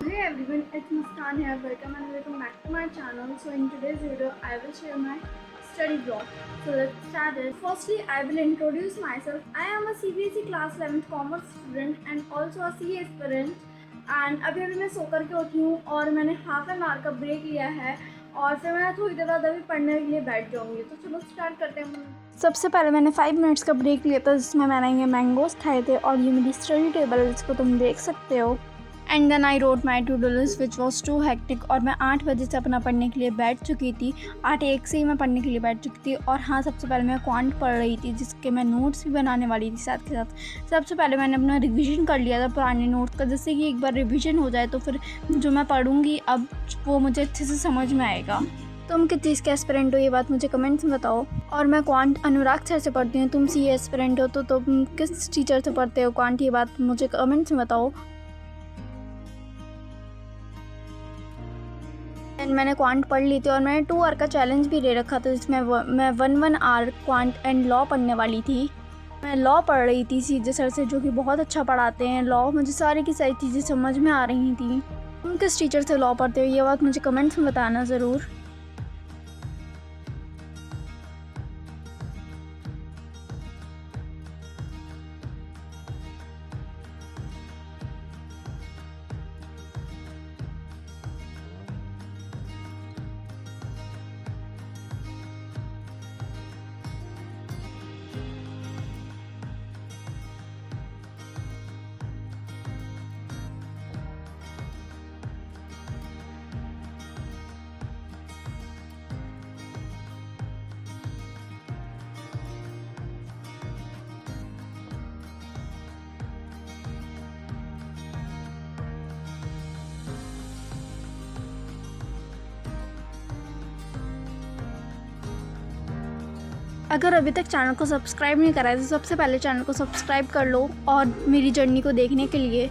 Hey everyone, it's Muskan here. Welcome back to my channel. So in today's video, I will share my study vlog. So let's start it. Firstly, I will introduce myself. I am a CBSE class 11th commerce student and also a CA aspirant. And अभी मैं सो कर के उठी हूँ और मैंने half an hour का break लिया है और फिर मैं थोड़ी देर बाद अभी पढ़ने के लिए बैठ जाऊँगी। तो चलो स्टार्ट करते हैं। सबसे पहले मैंने 5 मिनट्स का ब्रेक लिया था जिसमें मैंने ये मैंगोज खाए थे और ये मेरी स्टडी टेबल है जिसको तुम देख सकते हो। And then I wrote my to do list which was too hectic और मैं 8 बजे से अपना पढ़ने के लिए बैठ चुकी थी। 8:01 से ही मैं पढ़ने के लिए बैठ चुकी थी। और हाँ, सबसे पहले मैं क्वांट पढ़ रही थी जिसके मैं नोट्स भी बनाने वाली थी साथ के साथ। सबसे पहले मैंने अपना रिवीजन कर लिया था पुराने नोट्स का, जिससे कि एक बार रिवीजन हो जाए तो फिर जो मैं पढ़ूँगी अब वो मुझे अच्छे से समझ में आएगा। तुम किस चीज़ के एस्पिरेंट हो ये बात मुझे कमेंट्स में बताओ। और मैं क्वांट अनुराग सर से पढ़ती हूँ। तुम CA एस्पिरेंट हो तो तुम किस टीचर से पढ़ते हो क्वांट, ये बात मुझे कमेंट्स में बताओ। एंड मैंने क्वांट पढ़ ली थी और मैंने 2 आवर का चैलेंज भी ले रखा था जिसमें मैं 1 आवर क्वांट एंड लॉ पढ़ने वाली थी। मैं लॉ पढ़ रही थी CJ सर से, जो कि बहुत अच्छा पढ़ाते हैं लॉ। मुझे सारी की सारी चीज़ें समझ में आ रही थी। तुम किस टीचर से लॉ पढ़ते हो ये बात मुझे कमेंट्स में बताना ज़रूर। अगर अभी तक चैनल को सब्सक्राइब नहीं करा है तो सबसे पहले चैनल को सब्सक्राइब कर लो और मेरी जर्नी को देखने के लिए।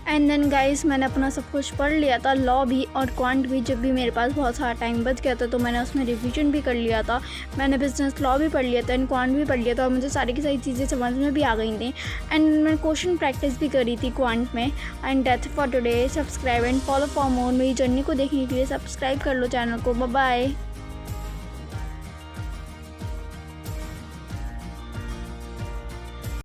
एंड देन गाइस, मैंने अपना सब कुछ पढ़ लिया था, लॉ भी और क्वांट भी। जब भी मेरे पास बहुत सारा टाइम बच गया था तो मैंने उसमें रिवीजन भी कर लिया था। मैंने बिजनेस लॉ भी पढ़ लिया था एंड क्वांट भी पढ़ लिया था और मुझे सारी की सारी चीज़ें समझ में भी आ गई थी। एंड मैंने क्वेश्चन प्रैक्टिस भी करी थी क्वांट में। And that's for today. Subscribe and follow for more. मेरी जर्नी को देखने के लिए सब्सक्राइब कर लो चैनल को। Bye bye.